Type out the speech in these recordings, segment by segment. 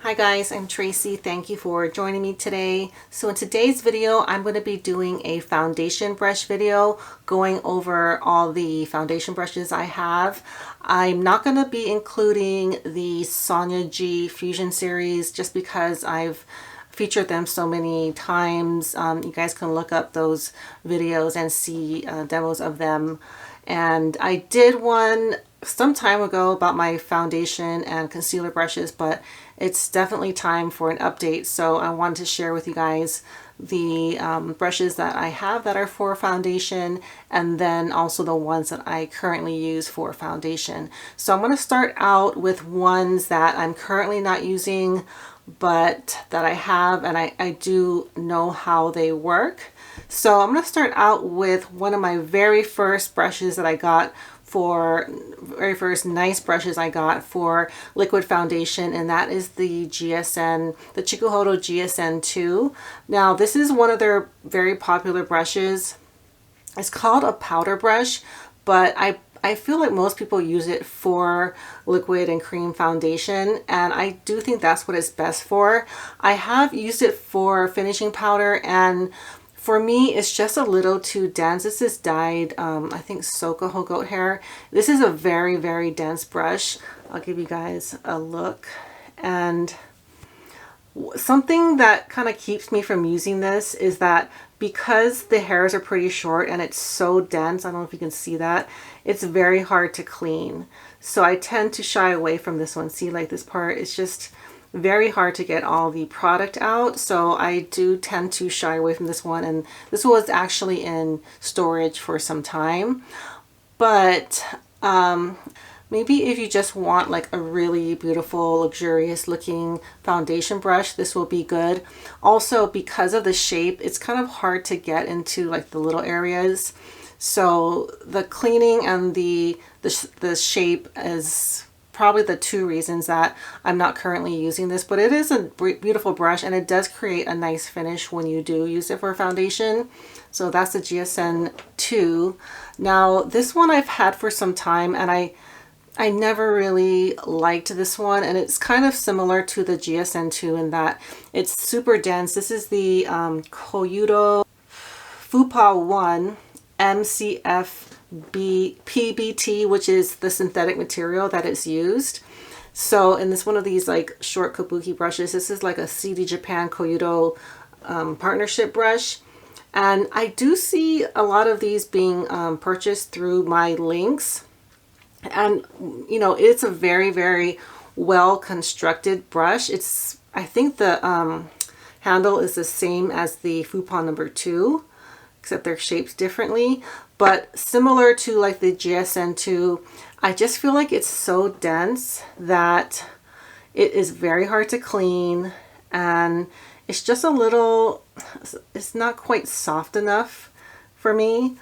Hi guys, I'm Tracy. Thank you for joining me today. So in today's video, I'm going to be doing a foundation brush video going over all the foundation brushes I have. I'm not going to be including the Sonia G Fusion series just because I've featured them so many times. You guys can look up those videos and see demos of them. And I did one some time ago about my foundation and concealer brushes, but it's definitely time for an update. So I wanted to share with you guys the brushes that I have that are for foundation, and then also the ones that I currently use for foundation. So I'm going to start out with ones that I'm currently not using, but that I have, and I do know how they work. So I'm going to start out with one of my very first brushes that I got for, very first nice brushes I got for liquid foundation, and that is the Chikuhodo GSN-2. Now this is one of their very popular brushes. It's called a powder brush, but I feel like most people use it for liquid and cream foundation, and I do think that's what it's best for. I have used it for finishing powder, and for me, it's just a little too dense. This is dyed, I think, Sokoho goat hair. This is a very, very dense brush. I'll give you guys a look. And something that kind of keeps me from using this is that because the hairs are pretty short and it's so dense, I don't know if you can see that, it's very hard to clean. So I tend to shy away from this one. See, like this part, it's just very hard to get all the product out, so I do tend to shy away from this one, and this was actually in storage for some time. But maybe if you just want like a really beautiful, luxurious looking foundation brush, this will be good. Also, because of the shape, it's kind of hard to get into like the little areas, so the cleaning and the shape is probably the two reasons that I'm not currently using this. But it is a beautiful brush, and it does create a nice finish when you do use it for foundation. So that's the GSN-2. Now this one I've had for some time, and I never really liked this one, and it's kind of similar to the GSN-2 in that it's super dense. This is the Koyudo Fupa1 PBT, which is the synthetic material that is used. So in this one of these like short kabuki brushes, this is like a CD Japan Koyudo partnership brush, and I do see a lot of these being purchased through my links, and you know, it's a very, very well constructed brush. It's, I think the handle is the same as the Fupa2, except they're shaped differently. But similar to like the GSN-2, I just feel like it's so dense that it is very hard to clean, and it's just a little, it's not quite soft enough for me.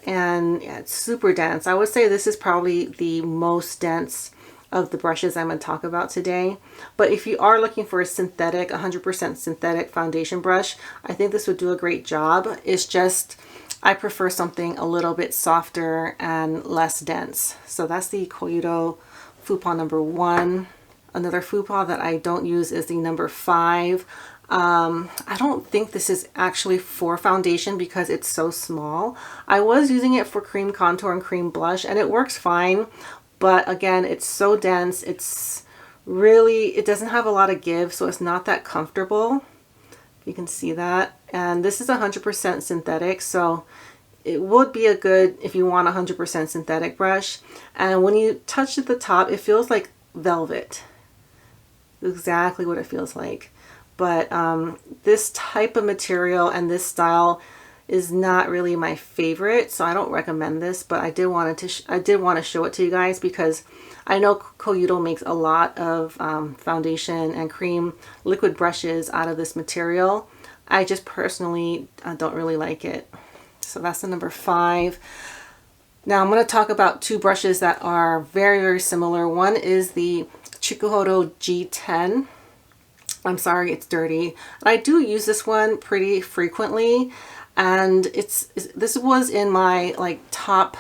And yeah, it's super dense. I would say this is probably the most dense of the brushes I'm going to talk about today. But if you are looking for a synthetic, 100% synthetic foundation brush, I think this would do a great job. It's just, I prefer something a little bit softer and less dense. So that's the Koyudo Fupa1. Another Fupa that I don't use is the number 5. I don't think this is actually for foundation because it's so small. I was using it for cream contour and cream blush, and it works fine. But again, it's so dense. It's really, it doesn't have a lot of give, so it's not that comfortable. You can see that. And this is 100% synthetic, so it would be a good, if you want a 100% synthetic brush. And when you touch at the top, it feels like velvet. Exactly what it feels like. But this type of material and this style is not really my favorite, so I don't recommend this. But I did want to show it to you guys because I know Koyudo makes a lot of foundation and cream liquid brushes out of this material. I just personally don't really like it. So that's the number 5. Now I'm going to talk about two brushes that are very, very similar. One is the Chikuhodo G10. I'm sorry, it's dirty. And I do use this one pretty frequently, and this was in my like top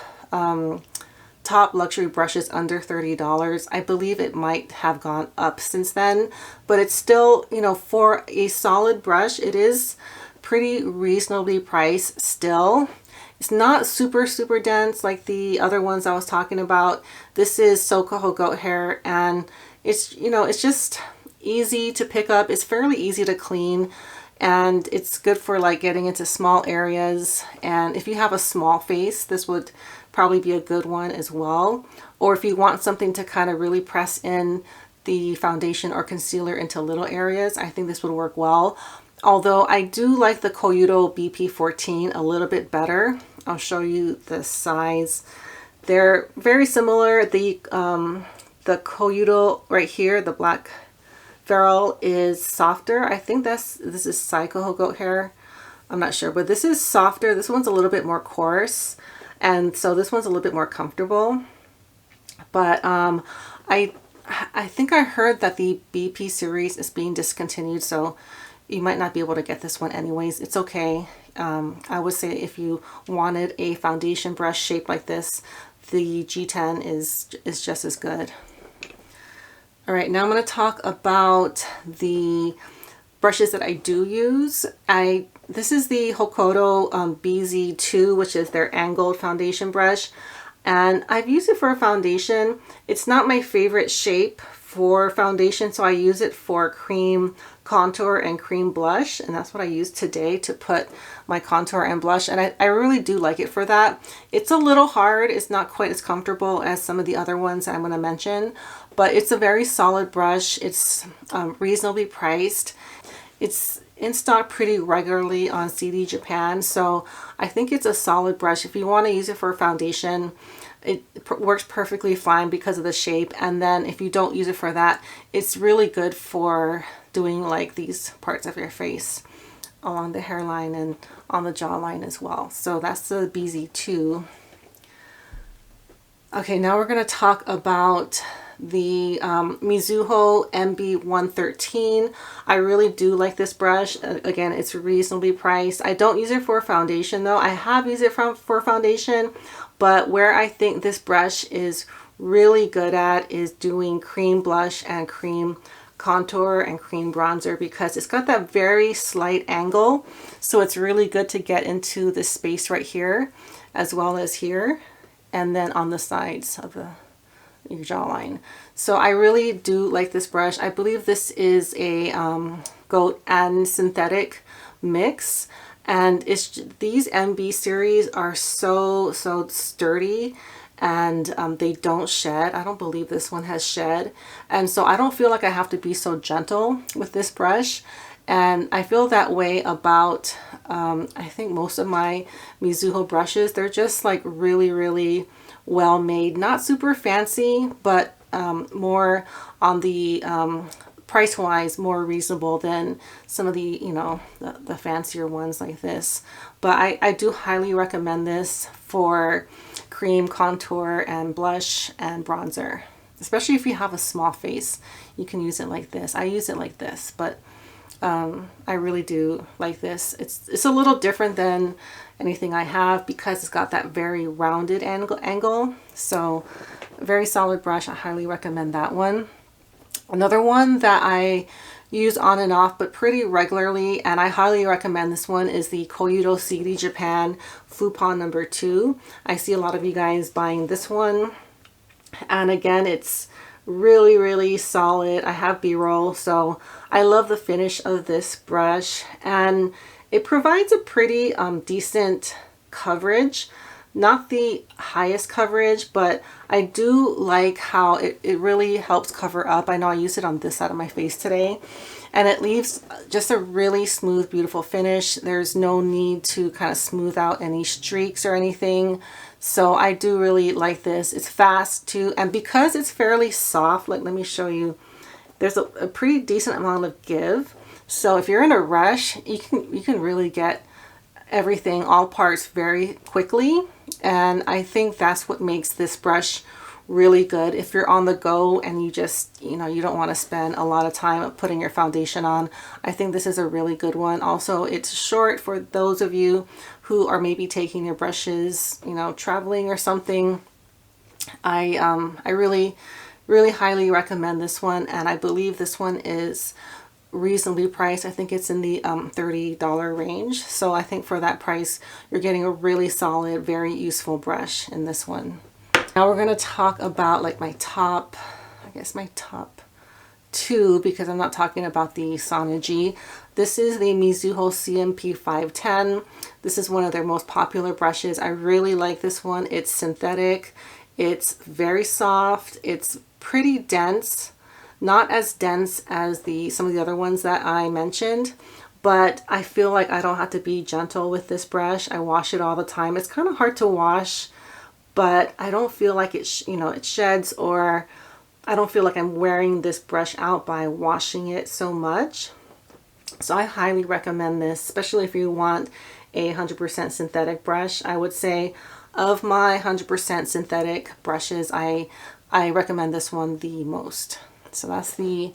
top luxury brushes under $30. I believe it might have gone up since then, but it's still, you know, for a solid brush, it is pretty reasonably priced still. It's not super dense like the other ones I was talking about. This is Chikuhodo goat hair, and it's, you know, it's just easy to pick up. It's fairly easy to clean, and it's good for like getting into small areas. And if you have a small face, this would probably be a good one as well. Or if you want something to kind of really press in the foundation or concealer into little areas, I think this would work well. Although I do like the Koyudo BP14 a little bit better. I'll show you the size. They're very similar. The Koyudo right here, the black ferrule, is softer. I think this is Chikuhodo goat hair. I'm not sure, but this is softer. This one's a little bit more coarse, and so this one's a little bit more comfortable. But I think I heard that the BP series is being discontinued, so you might not be able to get this one anyways. It's okay. I would say if you wanted a foundation brush shaped like this, the G10 is just as good. All right, now I'm going to talk about the brushes that I do use. This is the Houkodou BZ-2, which is their angled foundation brush. And I've used it for a foundation. It's not my favorite shape for foundation, so I use it for cream contour and cream blush, and that's what I used today to put my contour and blush, and I really do like it for that. It's a little hard. It's not quite as comfortable as some of the other ones I'm going to mention, but it's a very solid brush. It's reasonably priced. It's in stock pretty regularly on CD Japan, so I think it's a solid brush. If you want to use it for a foundation, it works perfectly fine because of the shape. And then if you don't use it for that, it's really good for doing like these parts of your face along the hairline and on the jawline as well. So that's the BZ-2. Okay, now we're going to talk about the Mizuho MB113. I really do like this brush. Again, it's reasonably priced. I don't use it for foundation though. I have used it for foundation, but where I think this brush is really good at is doing cream blush and cream contour and cream bronzer, because it's got that very slight angle. So it's really good to get into the space right here as well as here, and then on the sides of your jawline. So I really do like this brush. I believe this is a goat and synthetic mix, and it's these MB series are so sturdy, and they don't shed. I don't believe this one has shed, and so I don't feel like I have to be so gentle with this brush. And I feel that way about I think most of my Mizuho brushes. They're just like really well made, not super fancy, but more on the price wise more reasonable than some of the, you know, the fancier ones like this. But I do highly recommend this for cream contour and blush and bronzer, especially if you have a small face. You can use it like this. I use it like this, but I really do like this. It's a little different than anything I have because it's got that very rounded angle. So very solid brush. I highly recommend that one. Another one that I use on and off but pretty regularly, and I highly recommend this one, is the Koyudo CD Japan Fupa2. I see a lot of you guys buying this one, and again, it's really solid. I have B-roll, so I love the finish of this brush, and it provides a pretty decent coverage. Not the highest coverage, but I do like how it really helps cover up. I know I used it on this side of my face today, and it leaves just a really smooth, beautiful finish. There's no need to kind of smooth out any streaks or anything. So I do really like this. It's fast too, and because it's fairly soft, like let me show you, there's a pretty decent amount of give. So if you're in a rush, you can really get everything, all parts, very quickly. And I think that's what makes this brush really good if you're on the go and you just, you know, you don't want to spend a lot of time putting your foundation on. I think this is a really good one. Also, it's short for those of you who are maybe taking your brushes, you know, traveling or something. I really highly recommend this one, and I believe this one is reasonably priced. I think it's in the $30 range. So I think for that price, you're getting a really solid, very useful brush in this one. Now we're going to talk about like my top, I guess my top two, because I'm not talking about the Sonergy. This is the Mizuho CMP510. This is one of their most popular brushes. I really like this one. It's synthetic. It's very soft. It's pretty dense. Not as dense as some of the other ones that I mentioned, but I feel like I don't have to be gentle with this brush. I wash it all the time. It's kind of hard to wash, but I don't feel like it sheds, or I don't feel like I'm wearing this brush out by washing it so much. So I highly recommend this, especially if you want a 100% synthetic brush. I would say of my 100% synthetic brushes, I recommend this one the most. So that's the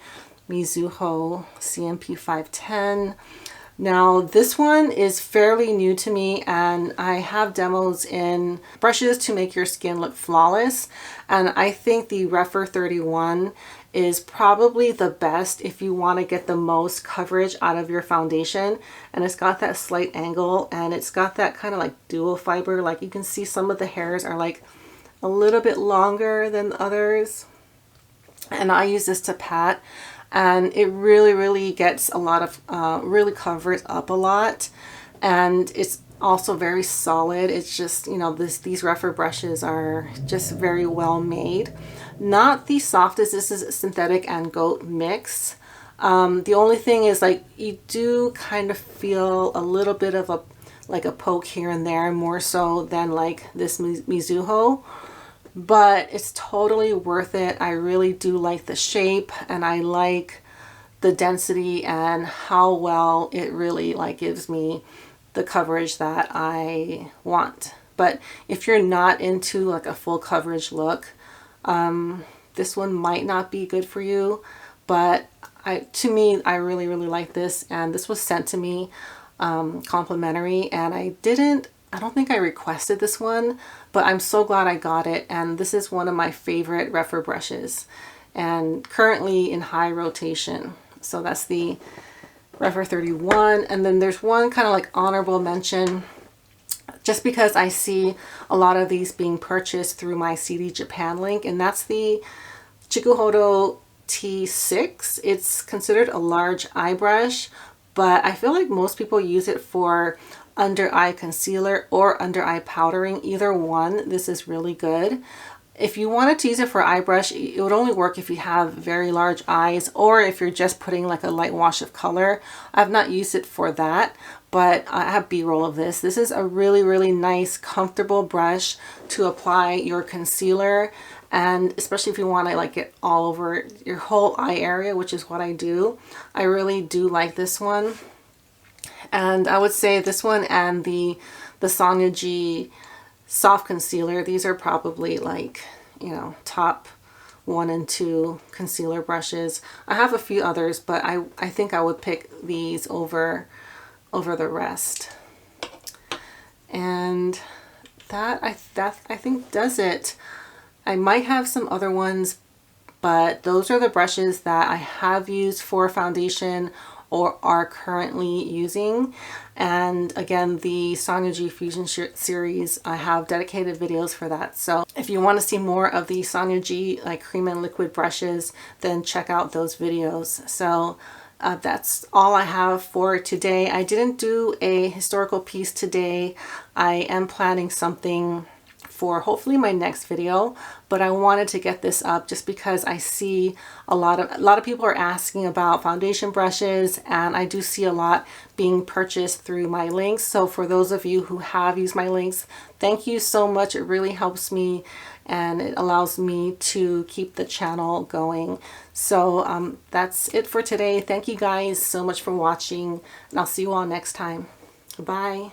Mizuho CMP510. Now this one is fairly new to me, and I have demos in brushes to make your skin look flawless, and I think the Rephr 31 is probably the best if you want to get the most coverage out of your foundation. And it's got that slight angle, and it's got that kind of like dual fiber. Like you can see some of the hairs are like a little bit longer than others. And I use this to pat, and it really gets a lot of, really covers up a lot, and it's also very solid. It's just, you know, these Rephr brushes are just very well made. Not the softest. This is synthetic and goat mix. The only thing is, like, you do kind of feel a little bit of a poke here and there, more so than like this Mizuho. But it's totally worth it. I really do like the shape, and I like the density and how well it really like gives me the coverage that I want. But if you're not into like a full coverage look, this one might not be good for you. But to me, I really like this, and this was sent to me complimentary, and I don't think I requested this one, but I'm so glad I got it. And this is one of my favorite Rephr brushes, and currently in high rotation. So that's the Rephr 31. And then there's one kind of like honorable mention, just because I see a lot of these being purchased through my CD Japan link, and that's the Chikuhodo T6. It's considered a large eye brush, but I feel like most people use it for under eye concealer or under eye powdering. Either one, this is really good. If you wanted to use it for eye brush, it would only work if you have very large eyes, or if you're just putting like a light wash of color. I've not used it for that, but I have B-roll of this. This is a really nice, comfortable brush to apply your concealer, and especially if you want to like get all over your whole eye area, which is what I do. I really do like this one. And I would say this one and the Sonergy soft concealer, these are probably like, you know, top 1 and 2 concealer brushes. I have a few others, but I think I would pick these over the rest. And that I think does it. I might have some other ones, but those are the brushes that I have used for foundation or are currently using. And again, the Sonergy Fusion series, I have dedicated videos for that. So if you want to see more of the Sonergy like cream and liquid brushes, then check out those videos. So that's all I have for today. I didn't do a historical piece today. I am planning something for hopefully my next video, but I wanted to get this up just because I see a lot of people are asking about foundation brushes, and I do see a lot being purchased through my links. So for those of you who have used my links, thank you so much. It really helps me, and it allows me to keep the channel going. So that's it for today. Thank you guys so much for watching, and I'll see you all next time. Bye.